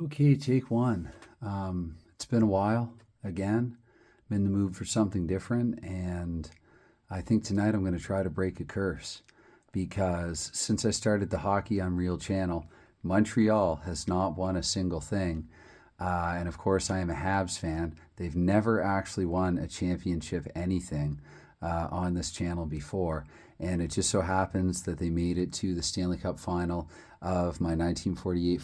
Okay, take one. It's been a while again. I'm in the mood for something different, and I think tonight I'm going to try to break a curse because since I started the Hockey on Real channel, Montreal has not won a single thing. And of course, I am a Habs fan. They've never actually won a championship anything on this channel before. And it just so happens that they made it to the Stanley Cup final of my 1948-49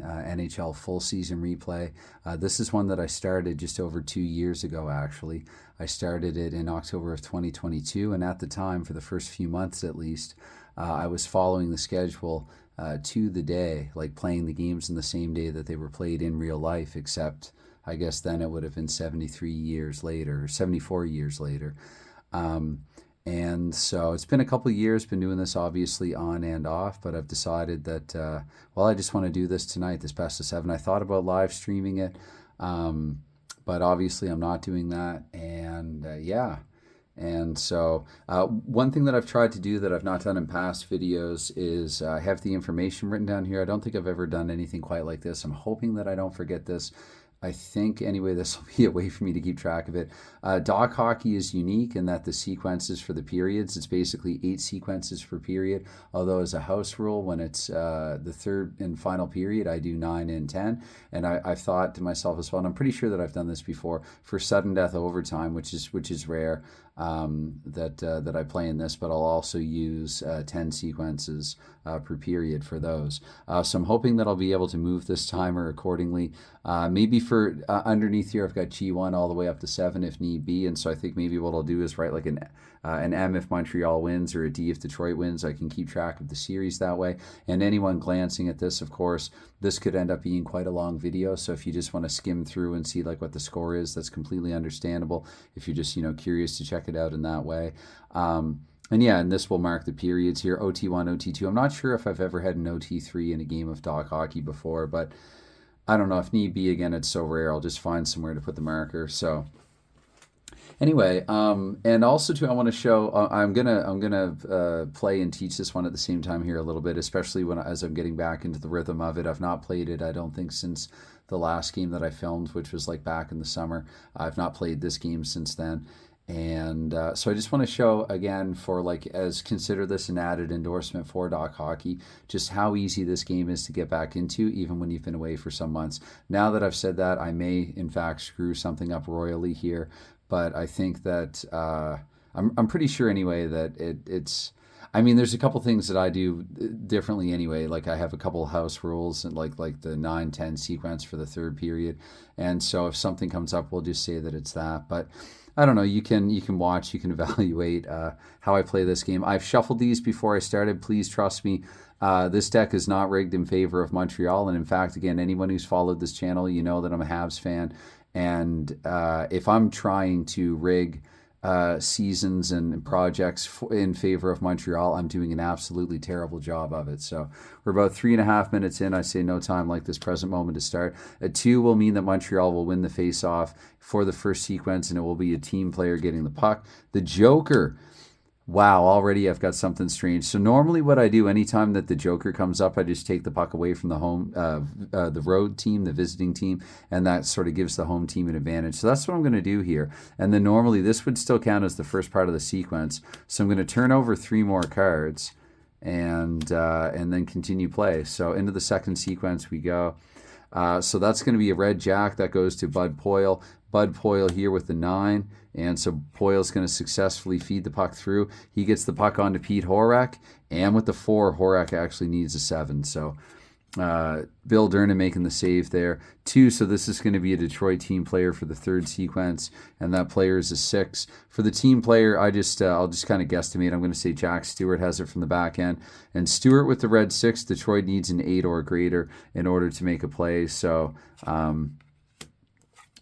NHL full season replay. This is one that I started just over 2 years ago, actually. I started it in October of 2022, and at the time, for the first few months at least, I was following the schedule to the day, like playing the games in the same day that they were played in real life, except I guess then it would have been 73 years later, or 74 years later. And so it's been a couple of years, been doing this obviously on and off, but I've decided that, well, I just want to do this tonight, this best of seven. I thought about live streaming it, but obviously I'm not doing that. And yeah. And so one thing that I've tried to do that I've not done in past videos is I have the information written down here. I don't think I've ever done anything quite like this. I'm hoping that I don't forget this. I think, anyway, this will be a way for me to keep track of it. DoC hockey is unique in that the sequences for the periods, it's basically 8 sequences per period, although as a house rule, when it's the third and final period, I do 9 and 10. And I've thought to myself as well, and I'm pretty sure that I've done this before, for sudden death overtime, which is rare, that I play in this, but I'll also use 10 sequences per period for those. So I'm hoping that I'll be able to move this timer accordingly. Maybe for underneath here, I've got G1 all the way up to 7 if need be, and so I think maybe what I'll do is write like an M if Montreal wins or a D if Detroit wins. I can keep track of the series that way. And anyone glancing at this, of course, this could end up being quite a long video, so if you just want to skim through and see like what the score is, that's completely understandable. If you're just curious to check it out in that way. And yeah, and this will mark the periods here, OT1, OT2. I'm not sure if I've ever had an OT3 in a game of DoC hockey before, but I don't know. If need be, again, it's so rare, I'll just find somewhere to put the marker. So anyway, and also too, I want to show, I'm gonna play and teach this one at the same time here a little bit, especially as I'm getting back into the rhythm of it. I've not played it, I don't think, since the last game that I filmed, which was like back in the summer. I've not played this game since then. And so I just want to show again, for like, as consider this an added endorsement for DoC hockey, just how easy this game is to get back into, even when you've been away for some months. Now that I've said that, I may in fact screw something up royally here, but I think that I'm pretty sure anyway that it's. I mean, there's a couple things that I do differently anyway. Like I have a couple house rules, and like the 9-10 sequence for the third period. And so if something comes up, we'll just say that it's that. But I don't know. You can watch, you can evaluate how I play this game. I've shuffled these before I started. Please trust me. This deck is not rigged in favor of Montreal. And in fact, again, anyone who's followed this channel, you know that I'm a Habs fan. And if I'm trying to rig seasons and projects in favor of Montreal, I'm doing an absolutely terrible job of it. So we're about 3.5 minutes in. I say no time like this present moment to start. A 2 will mean that Montreal will win the face-off for the first sequence, and it will be a team player getting the puck. The Joker. Wow, already I've got something strange. So normally what I do anytime that the Joker comes up, I just take the puck away from the the road team, the visiting team, and that sort of gives the home team an advantage. So that's what I'm going to do here. And then normally this would still count as the first part of the sequence. So I'm going to turn over 3 more cards and then continue play. So into the second sequence we go. So that's going to be a red jack that goes to Bud Poyle. Bud Poyle here with the 9. And so Poyle's going to successfully feed the puck through. He gets the puck onto Pete Horak. And with the 4, Horak actually needs a 7. So Bill Durnan making the save there. 2, so this is going to be a Detroit team player for the third sequence. And that player is a 6. For the team player, I'll just kind of guesstimate. I'm going to say Jack Stewart has it from the back end. And Stewart with the red 6, Detroit needs an 8 or greater in order to make a play. So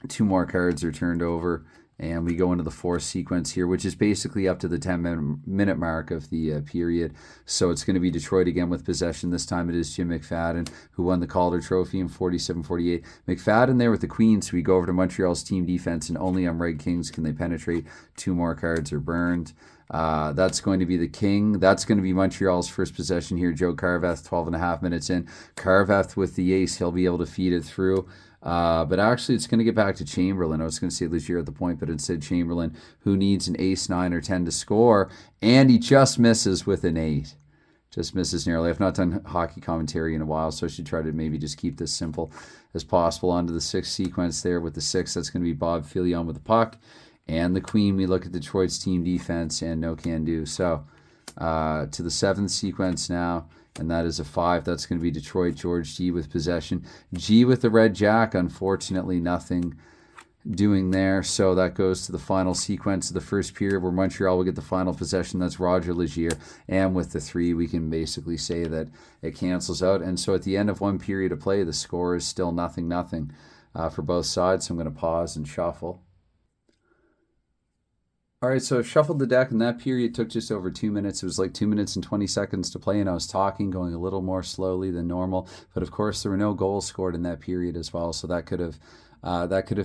2 more cards are turned over. And we go into the 4th sequence here, which is basically up to the 10-minute mark of the period. So it's going to be Detroit again with possession. This time it is Jim McFadden, who won the Calder Trophy in 47-48. McFadden there with the Queen, so we go over to Montreal's team defense, and only on Red Kings can they penetrate. 2 more cards are burned. That's going to be the king. That's going to be Montreal's first possession here. Joe Carveth, 12.5 minutes in. Carveth with the ace. He'll be able to feed it through. But actually, it's going to get back to Chamberlain. I was going to say Legier at the point, but instead Chamberlain, who needs an ace, 9, or 10 to score. And he just misses with an 8. Just misses narrowly. I've not done hockey commentary in a while, so I should try to maybe just keep this simple as possible. Onto the 6th sequence there with the 6. That's going to be Bob Fillion with the puck. And the queen, we look at Detroit's team defense and no can do. So to the 7th sequence now, and that is a 5. That's going to be Detroit. George G with possession. G with the red jack. Unfortunately, nothing doing there. So that goes to the final sequence of the first period where Montreal will get the final possession. That's Roger Legier. And with the 3, we can basically say that it cancels out. And so at the end of one period of play, the score is still 0-0 for both sides. So I'm going to pause and shuffle. All right, so I've shuffled the deck, and that period took just over 2 minutes. It was like 2 minutes and 20 seconds to play, and I was talking, going a little more slowly than normal. But of course, there were no goals scored in that period as well, so that could have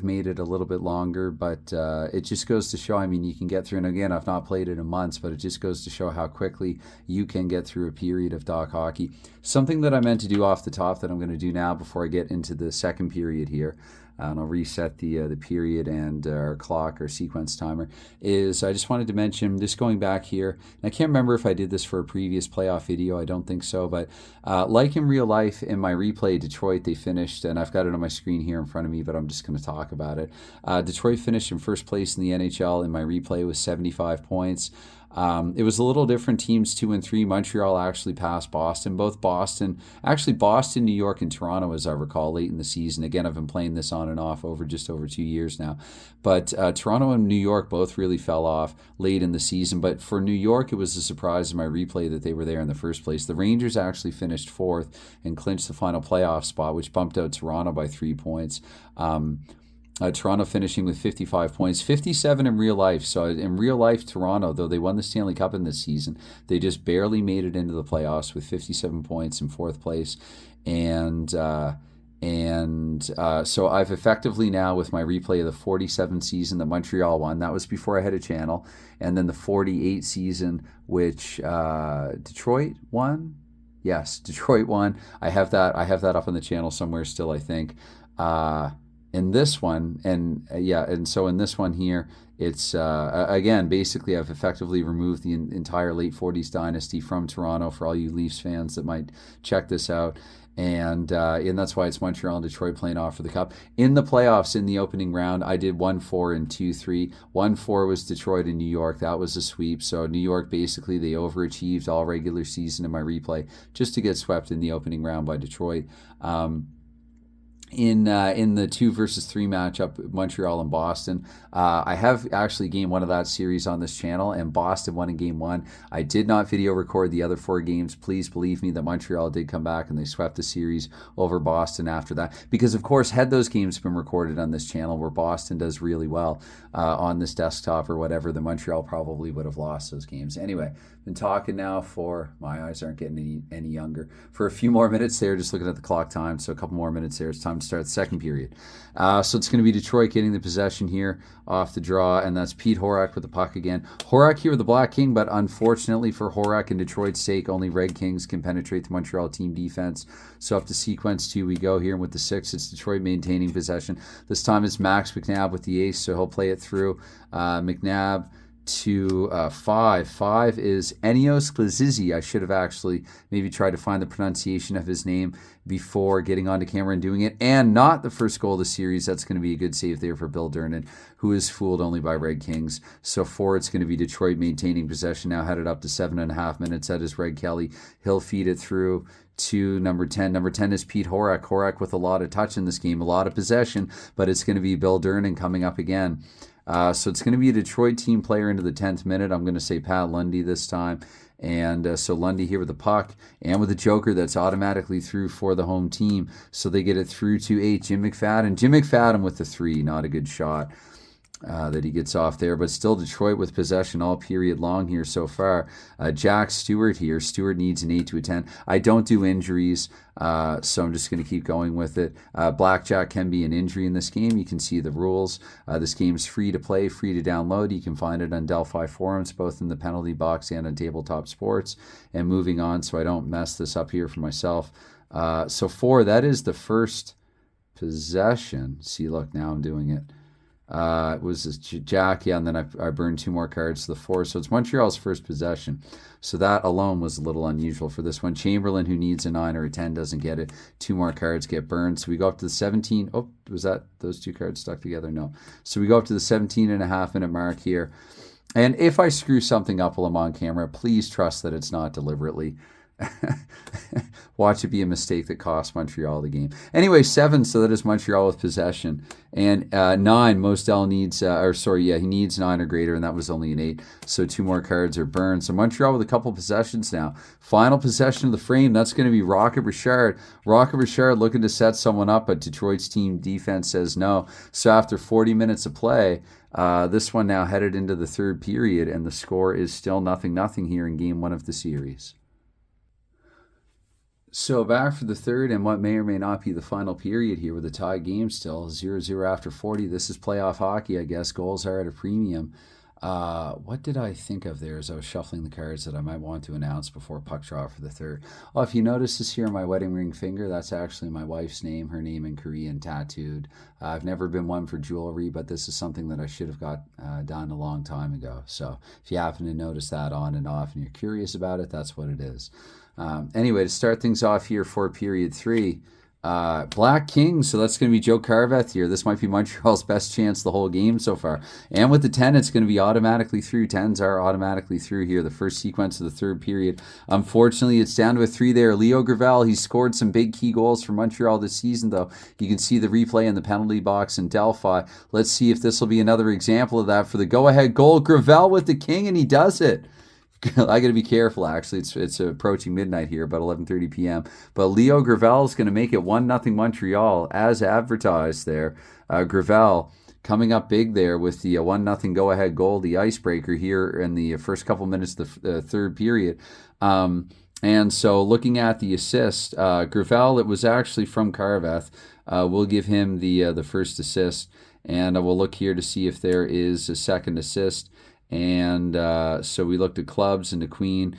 made it a little bit longer. But it just goes to show, I mean, you can get through, and again, I've not played it in months, but it just goes to show how quickly you can get through a period of DoC hockey. Something that I meant to do off the top that I'm going to do now before I get into the second period here, and I'll reset the period and our clock or sequence timer, is I just wanted to mention, just going back here, and I can't remember if I did this for a previous playoff video, I don't think so, but like in real life, in my replay, Detroit, they finished, and I've got it on my screen here in front of me, but I'm just going to talk about it. Detroit finished in first place in the NHL in my replay with 75 points. It was a little different, teams 2 and 3. Montreal actually passed Boston. Boston, New York, and Toronto, as I recall, late in the season. Again, I've been playing this on and off over just over 2 years now. But Toronto and New York both really fell off late in the season. But for New York, it was a surprise in my replay that they were there in the first place. The Rangers actually finished 4th and clinched the final playoff spot, which bumped out Toronto by 3 points. Toronto finishing with 55 points, 57 in real life. So in real life, Toronto, though they won the Stanley Cup in this season, they just barely made it into the playoffs with 57 points in 4th place. And so I've effectively now, with my replay of the 47 season that Montreal won, that was before I had a channel, and then the 48 season, which Detroit won. Yes, Detroit won. I have that up on the channel somewhere still, I think. In this one, and so in this one here, it's again, basically I've effectively removed the entire late 40s dynasty from Toronto for all you Leafs fans that might check this out. And that's why it's Montreal and Detroit playing off for the Cup. In the playoffs, in the opening round, I did 1-4 and 2-3. 1-4 was Detroit and New York. That was a sweep. So New York, basically, they overachieved all regular season in my replay just to get swept in the opening round by Detroit. In the 2 versus 3 matchup, Montreal and Boston, I have actually game 1 of that series on this channel, and Boston won in game 1. I did not video record the other 4 games. Please believe me that Montreal did come back and they swept the series over Boston after that, because of course, had those games been recorded on this channel where Boston does really well on this desktop or whatever, then Montreal probably would have lost those games. Anyway, been talking now for, my eyes aren't getting any younger, for a few more minutes there, just looking at the clock time, so a couple more minutes there. It's time to start the second period. So it's going to be Detroit getting the possession here off the draw, and that's Pete Horak with the puck again. Horak here with the Black King, but unfortunately for Horak and Detroit's sake, only Red Kings can penetrate the Montreal team defense. So up to sequence 2 we go here, and with the 6, it's Detroit maintaining possession. This time it's Max McNabb with the ace, so he'll play it through. McNabb to 5. 5 is Enios Glazizi. I should have actually maybe tried to find the pronunciation of his name before getting onto camera and doing it. And not the first goal of the series. That's going to be a good save there for Bill Durnan, who is fooled only by Red Kings. So 4, it's going to be Detroit maintaining possession now, headed up to 7.5 minutes. That is Red Kelly. He'll feed it through to number 10. Number 10 is Pete Horak. Horak with a lot of touch in this game, a lot of possession, but it's going to be Bill Durnan coming up again. So it's going to be a Detroit team player into the 10th minute. I'm going to say Pat Lundy this time. And so Lundy here with the puck and with the joker that's automatically through for the home team. So they get it through to 8. Jim McFadden with the 3. Not a good shot. that he gets off there, but still Detroit with possession all period long here so far. Jack Stewart here. Stewart needs an 8 to a 10. I don't do injuries, so I'm just going to keep going with it. Blackjack can be an injury in this game. You can see the rules. This game's free to play, free to download. You can find it on Delphi forums, both in the penalty box and on Tabletop Sports. And moving on, so I don't mess this up here for myself. So 4, that is the first possession. See, look, now I'm doing it. It was this Jack, yeah, and then I burned 2 more cards to the 4. So it's Montreal's first possession. So that alone was a little unusual for this one. Chamberlain, who needs a 9 or a 10, doesn't get it. 2 more cards get burned. So we go up to the 17. Oh, was that those 2 cards stuck together? No. So we go up to the 17.5-minute mark here. And if I screw something up while I'm on camera, please trust that it's not deliberately. Watch it be a mistake that cost Montreal the game. Anyway, 7, so that is Montreal with possession. And 9, Mosdell needs, he needs 9 or greater, and that was only an 8. So 2 more cards are burned. So Montreal with a couple possessions now. Final possession of the frame, that's going to be Rocket Richard. Rocket Richard looking to set someone up, but Detroit's team defense says no. So after 40 minutes of play, this one now headed into the third period, and the score is still 0-0 here in game 1 of the series. So back for the third and what may or may not be the final period here with a tie game still. 0-0 after 40. This is playoff hockey, I guess. Goals are at a premium. What did I think of there as I was shuffling the cards that I might want to announce before puck draw for the third? Oh, if you notice this here on my wedding ring finger, that's actually my wife's name, her name in Korean tattooed. I've never been one for jewelry, but this is something that I should have got done a long time ago. So if you happen to notice that on and off and you're curious about it, that's what it is. Anyway, to start things off here for period 3, Black Kings, so that's going to be Joe Carveth here. This might be Montreal's best chance the whole game so far. And with the 10, it's going to be automatically through. 10s are automatically through here, the first sequence of the third period. Unfortunately, it's down to a 3 there. Leo Gravel, he scored some big key goals for Montreal this season, though. You can see the replay in the penalty box in Delphi. Let's see if this will be another example of that for the go-ahead goal. Gravel with the King, and he does it. I got to be careful, actually. It's approaching midnight here, about 11:30 p.m. But Leo Gravel is going to make it 1-0 Montreal, as advertised there. Gravel coming up big there with the 1-0 go-ahead goal, the icebreaker here in the first couple minutes of the third period. And so looking at the assist, Gravel, it was actually from Carveth. We'll give him the first assist, and we'll look here to see if there is a second assist. And so we looked at clubs and the Queen.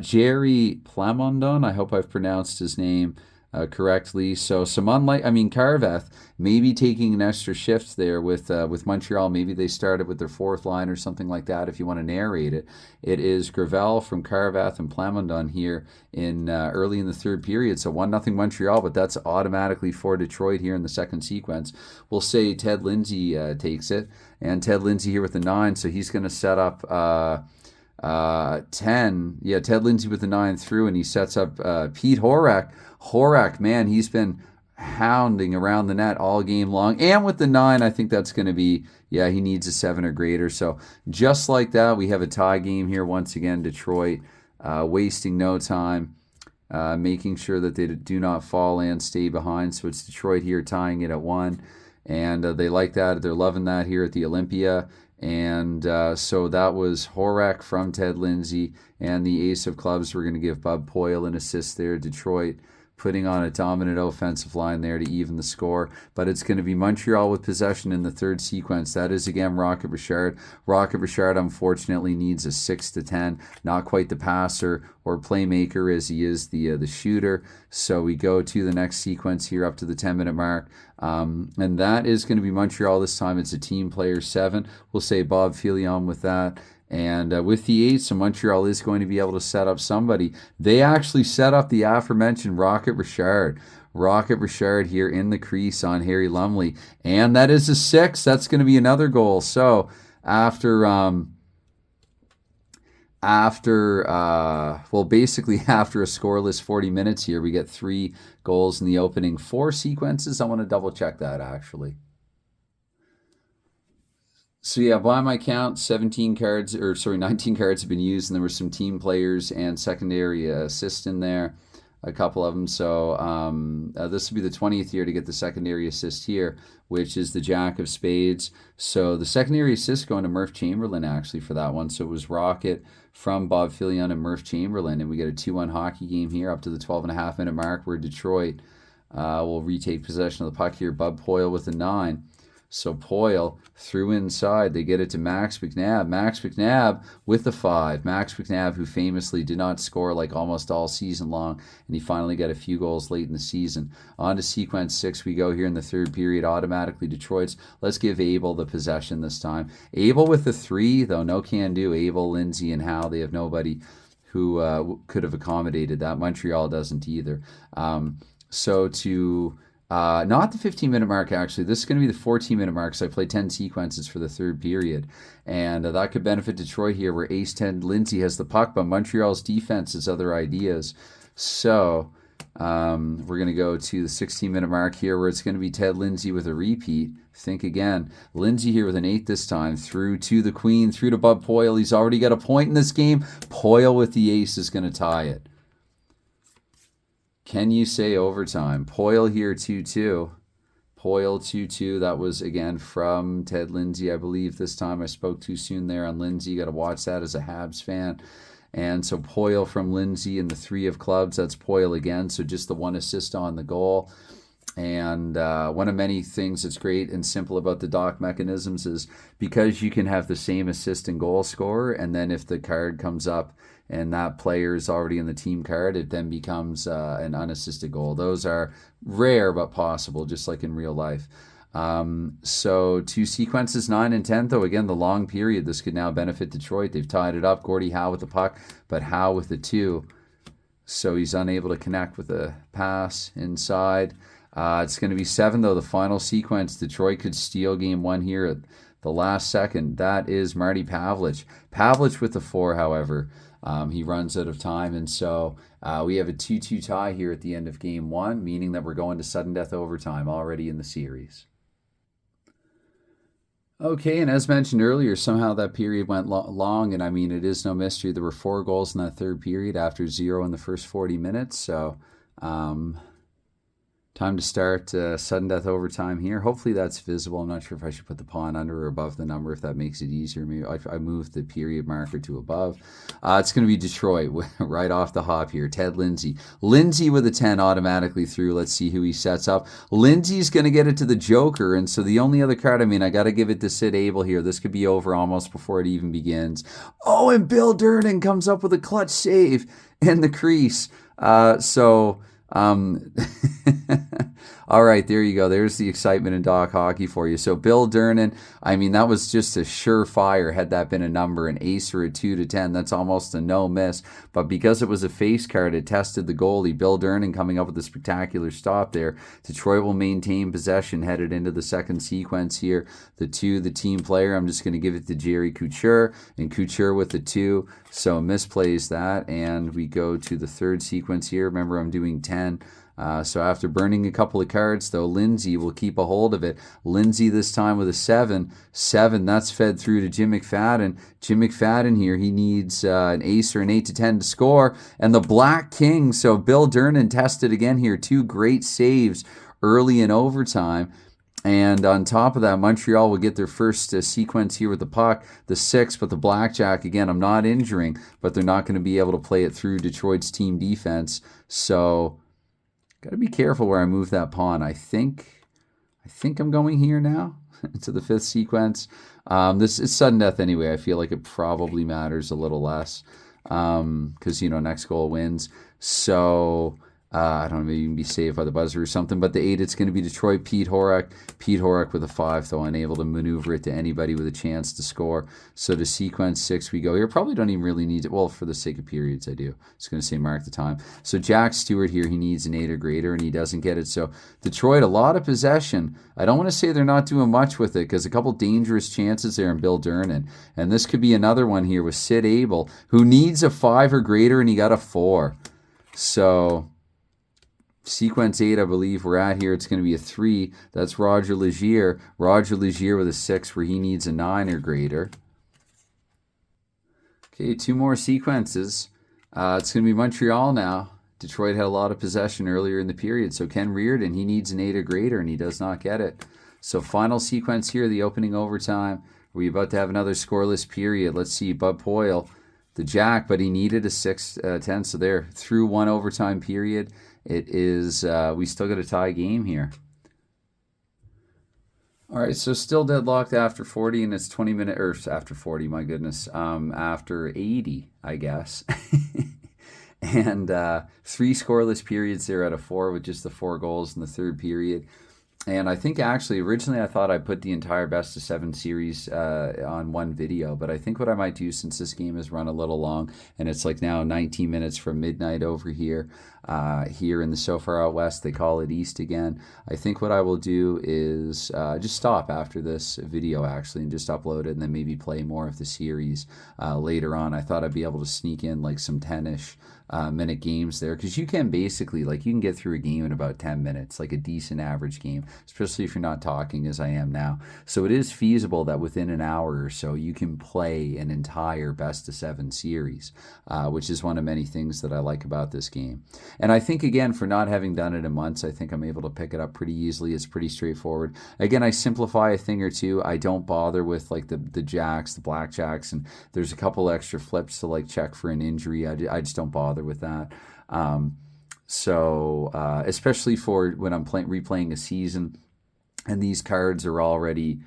Jerry Plamondon, I hope I've pronounced his name correctly. So some Carveth maybe taking an extra shift there with Montreal. Maybe they started with their 4th line or something like that. If you want to narrate it, it is Gravel from Carveth and Plamondon here in early in the third period. So 1-0 Montreal, but that's automatically for Detroit here in the second sequence. We'll say Ted Lindsay takes it, and Ted Lindsay here with the 9. So he's going to set up 10. Yeah, Ted Lindsay with the 9 through, and he sets up Pete Horak. Horak, man, he's been hounding around the net all game long. And with the 9, I think that's going to be, he needs a 7 or greater. So just like that, we have a tie game here once again. Detroit wasting no time, making sure that they do not fall and stay behind. So it's Detroit here tying it at 1. And they like that. They're loving that here at the Olympia. And so that was Horak from Ted Lindsay. And the ace of clubs, we're going to give Bub Poyle an assist there. Detroit putting on a dominant offensive line there to even the score. But it's going to be Montreal with possession in the third sequence. That is, again, Rocket Richard. Rocket Richard, unfortunately, needs a 6 to 10. Not quite the passer or playmaker as he is the shooter. So we go to the next sequence here up to the 10-minute mark. And that is going to be Montreal this time. It's a team player 7. We'll say Bob Filion with that. And with the 8, so Montreal is going to be able to set up somebody. They actually set up the aforementioned Rocket Richard. Rocket Richard here in the crease on Harry Lumley. And that is a 6. That's going to be another goal. So after basically after a scoreless 40 minutes here, we get 3 goals in the opening 4 sequences. I want to double check that, actually. So yeah, by my count, 19 cards have been used, and there were some team players and secondary assists in there. a couple of them. So this will be the 20th year to get the secondary assist here, which is the Jack of Spades. So the secondary assist going to Murph Chamberlain actually for that one. So it was Rocket from Bob Fillion and Murph Chamberlain, and we get a 2-1 hockey game here up to the 12.5-minute mark where Detroit will retake possession of the puck here. Bub Poyle with a 9. So Poyle through inside. They get it to Max McNabb. Max McNabb with the 5. Max McNabb, who famously did not score like almost all season long, and he finally got a few goals late in the season. On to sequence 6 we go here in the third period. Automatically Detroit's. Let's give Abel the possession this time. Abel with the 3, though no can do. Abel, Lindsay, and Howe, they have nobody who could have accommodated that. Montreal doesn't either. So to... not the 15-minute mark, actually. This is going to be the 14-minute mark, so I played 10 sequences for the third period. And that could benefit Detroit here, where Ace 10 Lindsay has the puck, but Montreal's defense has other ideas. So we're going to go to the 16-minute mark here, where it's going to be Ted Lindsay with a repeat. Think again. Lindsay here with an 8 this time. Through to the Queen, through to Bub Poyle. He's already got a point in this game. Poyle with the ace is going to tie it. Can you say overtime? Poyle here 2-2. Poyle 2-2. That was, again, from Ted Lindsay, I believe. This time I spoke too soon there on Lindsay. Got to watch that as a Habs fan. And so Poyle from Lindsay in the 3 of clubs. That's Poyle again. So just the 1 assist on the goal. And one of many things that's great and simple about the DoC mechanisms is because you can have the same assist and goal scorer, and then if the card comes up and that player is already in the team card, it then becomes an unassisted goal. Those are rare but possible, just like in real life. So 2 sequences, 9 and 10, though. Again, the long period, this could now benefit Detroit. They've tied it up. Gordie Howe with the puck, but Howe with the 2. So he's unable to connect with a pass inside. It's going to be 7, though, the final sequence. Detroit could steal game 1 here at the last second. That is Marty Pavlich. Pavlich with the 4, however. He runs out of time, and so we have a 2-2 tie here at the end of game 1, meaning that we're going to sudden death overtime already in the series. Okay, and as mentioned earlier, somehow that period went long, and I mean, it is no mystery. There were 4 goals in that third period after 0 in the first 40 minutes, so... time to start sudden death overtime here. Hopefully that's visible. I'm not sure if I should put the pawn under or above the number, if that makes it easier. Maybe I moved the period marker to above. It's going to be Detroit right off the hop here. Ted Lindsay. Lindsay with a 10 automatically through. Let's see who he sets up. Lindsay's going to get it to the Joker, and so the only other card, I mean, I got to give it to Sid Abel here. This could be over almost before it even begins. Oh, and Bill Durden comes up with a clutch save in the crease. All right, there you go. There's the excitement in DoC hockey for you. So Bill Durnan, I mean, that was just a surefire had that been a number, an ace or a 2 to 10. That's almost a no miss. But because it was a face card, it tested the goalie. Bill Durnan coming up with a spectacular stop there. Detroit will maintain possession headed into the second sequence here. The 2, the team player, I'm just going to give it to Jerry Couture, and Couture with the 2. So misplays that, and we go to the third sequence here. Remember, I'm doing 10. So after burning a couple of cards, though, Lindsay will keep a hold of it. Lindsay this time with a 7. 7, that's fed through to Jim McFadden. Jim McFadden here, he needs an ace or an 8 to 10 to score. And the Black King, so Bill Durnan tested again here. 2 great saves early in overtime. And on top of that, Montreal will get their first sequence here with the puck, the 6, but the Blackjack, again, I'm not injuring, but they're not going to be able to play it through Detroit's team defense. So... got to be careful where I move that pawn. I think I'm going here now to the 5th sequence. This is sudden death anyway. I feel like it probably matters a little less because, next goal wins. So I don't know, maybe you can be saved by the buzzer or something. But the 8, it's going to be Detroit, Pete Horak. Pete Horak with a 5, though unable to maneuver it to anybody with a chance to score. So to sequence 6 we go here. Probably don't even really need it. Well, for the sake of periods, I do. It's going to say mark the time. So Jack Stewart here, he needs an 8 or greater, and he doesn't get it. So Detroit, a lot of possession. I don't want to say they're not doing much with it because a couple dangerous chances there in Bill Durnan. And this could be another one here with Sid Abel, who needs a 5 or greater, and he got a 4. So... sequence 8, I believe we're at here. It's going to be a 3. That's Roger Legier. Roger Legier with a 6 where he needs a 9 or greater. Okay, 2 more sequences. It's going to be Montreal now. Detroit had a lot of possession earlier in the period. So Ken Reardon, he needs an 8 or greater, and he does not get it. So final sequence here, the opening overtime. We're about to have another scoreless period. Let's see, Bud Poyle, the jack, but he needed a 6-10. So there, through one overtime period, it is, we still got a tie game here. All right, so still deadlocked after 40, and it's 20 minutes, or after 40, my goodness, after 80, I guess. And 3 scoreless periods there out of 4 with just the 4 goals in the third period. And I think actually, originally I thought I'd put the entire best of 7 series on one video, but I think what I might do, since this game has run a little long, and it's like now 19 minutes from midnight over here, here in the so far out west, they call it east again. I think what I will do is just stop after this video actually and just upload it, and then maybe play more of the series later on. I thought I'd be able to sneak in like some 10-ish minute games there, because you can basically, like, you can get through a game in about 10 minutes, like a decent average game, especially if you're not talking as I am now. So it is feasible that within an hour or so you can play an entire best of 7 series, which is one of many things that I like about this game. And I think, again, for not having done it in months, I think I'm able to pick it up pretty easily. It's pretty straightforward. Again, I simplify a thing or two. I don't bother with like the jacks, the blackjacks, and there's a couple extra flips to like check for an injury. I just don't bother with that. Especially for when I'm replaying a season and these cards are already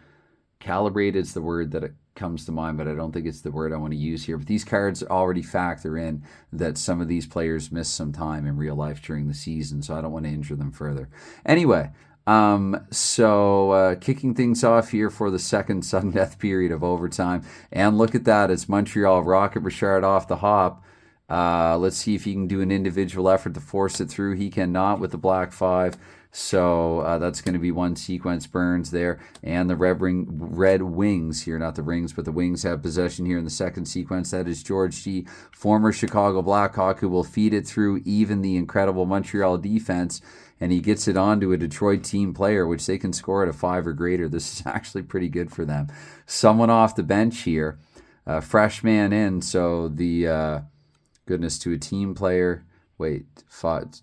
calibrated, is the word that it comes to mind, but I don't think it's the word I want to use here. But these cards already factor in that some of these players miss some time in real life during the season, so I don't want to injure them further. Anyway, kicking things off here for the second sudden death period of overtime. And look at that, it's Montreal rocket Richard off the hop. Let's see if he can do an individual effort to force it through. He cannot with the black 5. So that's going to be one sequence. Burns there, and the Red Wings here, not the Rings, but the Wings have possession here in the second sequence. That is George G., former Chicago Blackhawk, who will feed it through even the incredible Montreal defense, and he gets it onto a Detroit team player, which they can score at a 5 or greater. This is actually pretty good for them. Someone off the bench here, fresh man in, so the goodness, to a team player. Wait,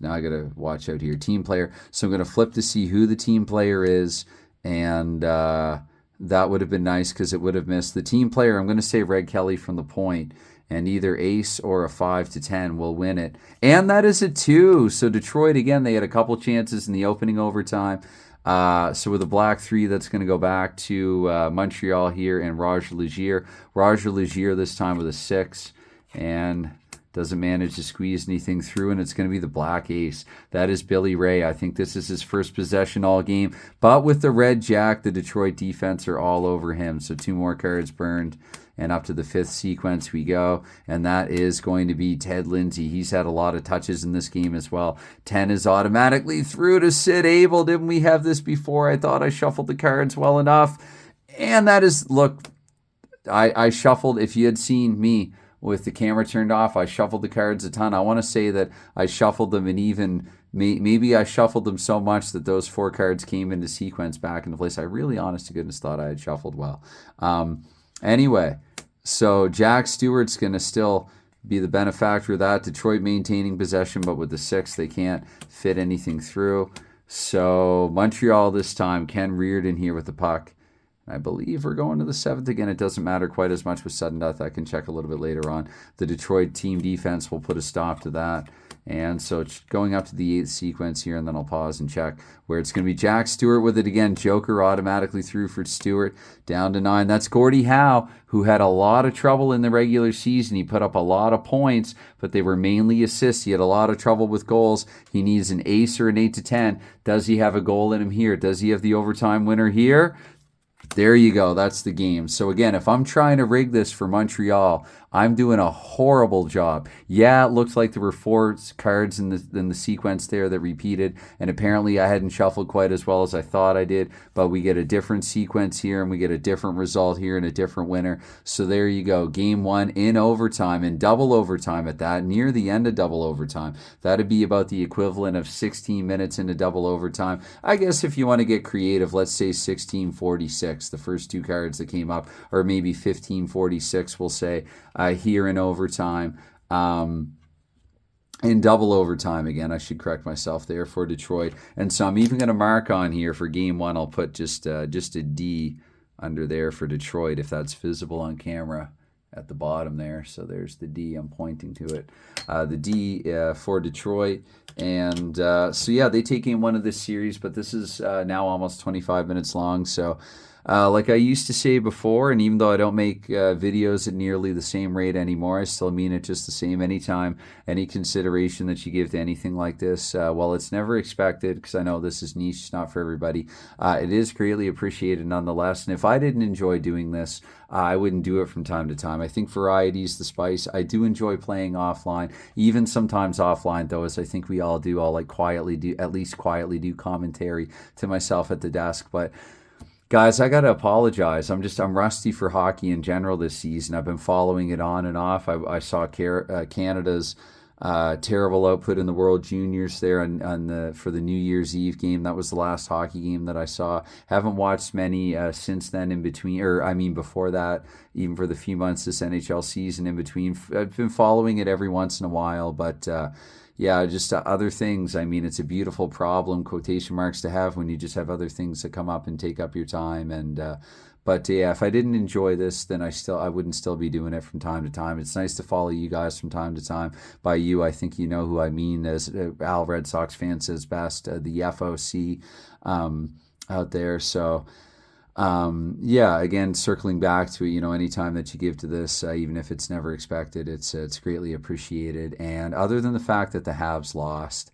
now I got to watch out here. Team player. So I'm going to flip to see who the team player is, and that would have been nice because it would have missed. The team player, I'm going to say Red Kelly from the point, and either ace or a 5-10 will win it. And that is a 2. So Detroit, again, they had a couple chances in the opening overtime. So with a black 3, that's going to go back to Montreal here, and Roger Legier. Roger Legier this time with a 6, and doesn't manage to squeeze anything through, and it's going to be the black ace. That is Billy Ray. I think this is his first possession all game. But with the red jack, the Detroit defense are all over him. So 2 more cards burned, and up to the 5th sequence we go. And that is going to be Ted Lindsay. He's had a lot of touches in this game as well. 10 is automatically through to Sid Abel. Didn't we have this before? I thought I shuffled the cards well enough. And that is, look, I shuffled, if you had seen me with the camera turned off, I shuffled the cards a ton. I want to say that I shuffled them, and even maybe I shuffled them so much that those 4 cards came into sequence back into place. I really, honest to goodness, thought I had shuffled well. Anyway, so Jack Stewart's going to still be the benefactor of that. Detroit maintaining possession, but with the 6, they can't fit anything through. So Montreal this time, Ken Reardon here with the puck. I believe we're going to the 7th again. It doesn't matter quite as much with sudden death. I can check a little bit later on. The Detroit team defense will put a stop to that. And so it's going up to the 8th sequence here, and then I'll pause and check where it's going to be Jack Stewart with it again. Joker automatically through for Stewart. Down to 9. That's Gordie Howe, who had a lot of trouble in the regular season. He put up a lot of points, but they were mainly assists. He had a lot of trouble with goals. He needs an ace or an 8-10. Does he have a goal in him here? Does he have the overtime winner here? There you go. That's the game. So again, if I'm trying to rig this for Montreal, I'm doing a horrible job. Yeah, it looks like there were 4 cards in the sequence there that repeated, and apparently I hadn't shuffled quite as well as I thought I did, but we get a different sequence here, and we get a different result here and a different winner. So there you go. Game 1 in overtime, in double overtime at that, near the end of double overtime. That'd be about the equivalent of 16 minutes into double overtime. I guess if you want to get creative, let's say 16:46, the first 2 cards that came up, or maybe 15:46, we'll say, here in overtime. in double overtime. Again, I should correct myself there, for Detroit. And so I'm even going to mark on here for game one. I'll put just a D under there for Detroit, if that's visible on camera at the bottom there. So there's the D. I'm pointing to it. The D for Detroit. And so, yeah, they take game one of this series, but this is now almost 25 minutes long. So like I used to say before, and even though I don't make videos at nearly the same rate anymore, I still mean it just the same. Anytime, any consideration that you give to anything like this, well, it's never expected, because I know this is niche, it's not for everybody. It is greatly appreciated nonetheless. And if I didn't enjoy doing this, I wouldn't do it from time to time. I think variety is the spice. I do enjoy playing offline, even sometimes offline, though, as I think we all do. I'll like at least quietly do commentary to myself at the desk. But guys, I got to apologize. I'm rusty for hockey in general this season. I've been following it on and off. I saw Canada's terrible output in the World Juniors there for the New Year's Eve game. That was the last hockey game that I saw. Haven't watched many since then in between, or I mean before that, even for the few months this NHL season in between. I've been following it every once in a while, but yeah, just other things. I mean, it's a beautiful problem, quotation marks, to have when you just have other things that come up and take up your time. And but yeah, if I didn't enjoy this, then I wouldn't still be doing it from time to time. It's nice to follow you guys from time to time. By you, I think you know who I mean, as Al Red Sox fan says best, the FOC out there. So yeah, again, circling back to it, any time that you give to this, even if it's never expected, it's greatly appreciated. And other than the fact that the Habs lost,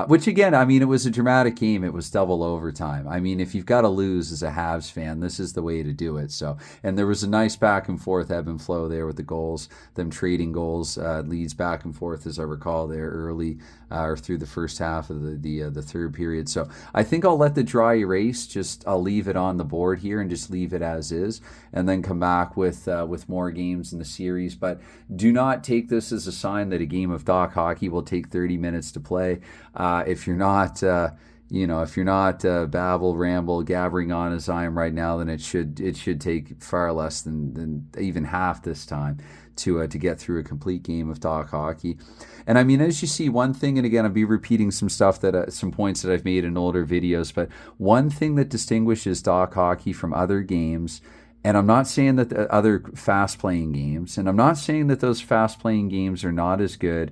which again, I mean, it was a dramatic game. It was double overtime. I mean, if you've got to lose as a Habs fan, this is the way to do it. So, and there was a nice back and forth ebb and flow there with the goals, them trading goals, leads back and forth, as I recall, there early or through the first half of the third period. So I think I'll let the dry erase. I'll leave it on the board here and just leave it as is, and then come back with more games in the series. But do not take this as a sign that a game of DoC hockey will take 30 minutes to play. If you're not, if you're not babble, ramble, gabbering on as I am right now, then it should take far less than even half this time to get through a complete game of DoC hockey. And I mean, as you see, one thing, and again, I'll be repeating some stuff some points that I've made in older videos, but one thing that distinguishes DoC hockey from other games. And I'm not saying that the other fast-playing games, and I'm not saying that those fast-playing games are not as good.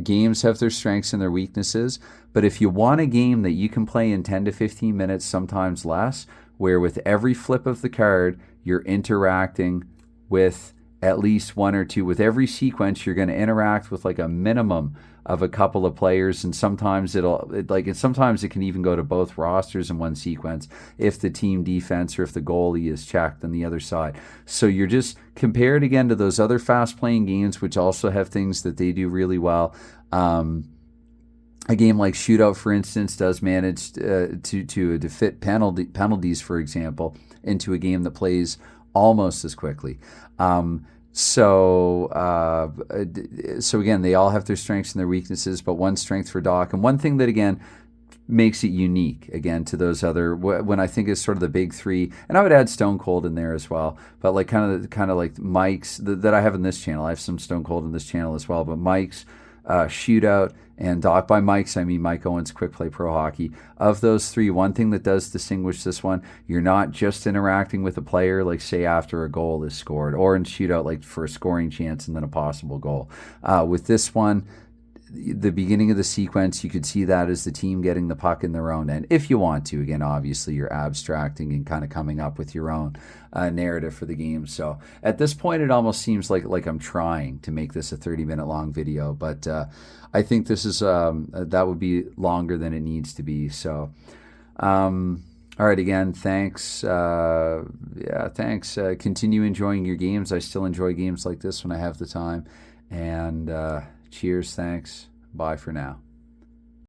Games have their strengths and their weaknesses, but if you want a game that you can play in 10 to 15 minutes, sometimes less, where with every flip of the card, you're interacting with at least one or two. With every sequence, you're going to interact with like a minimum of a couple of players, and sometimes sometimes it can even go to both rosters in one sequence if the team defense or if the goalie is checked on the other side. So you're just compared again to those other fast-playing games, which also have things that they do really well. A game like Shootout, for instance, does manage to fit penalties, for example, into a game that plays almost as quickly. So again, they all have their strengths and their weaknesses, but one strength for DoC, and one thing that again makes it unique again to those other, when I think is sort of the big three, and I would add Stone Cold in there as well, but like kind of like Mike's that I have in this channel. I have some Stone Cold in this channel as well, but Mike's, Shootout, and DoC. By Mike's, I mean Mike Owens Quick Play Pro Hockey. Of those three, one thing that does distinguish this one, you're not just interacting with a player, like say after a goal is scored, or in Shootout, like for a scoring chance and then a possible goal. With this one, the beginning of the sequence, you could see that as the team getting the puck in their own end. If you want to, again, obviously you're abstracting and kind of coming up with your own narrative for the game. So at this point, it almost seems like I'm trying to make this a 30-minute long video, but I think this is that would be longer than it needs to be. So all right, again, thanks. Thanks. Continue enjoying your games. I still enjoy games like this when I have the time. And cheers, thanks. Bye for now.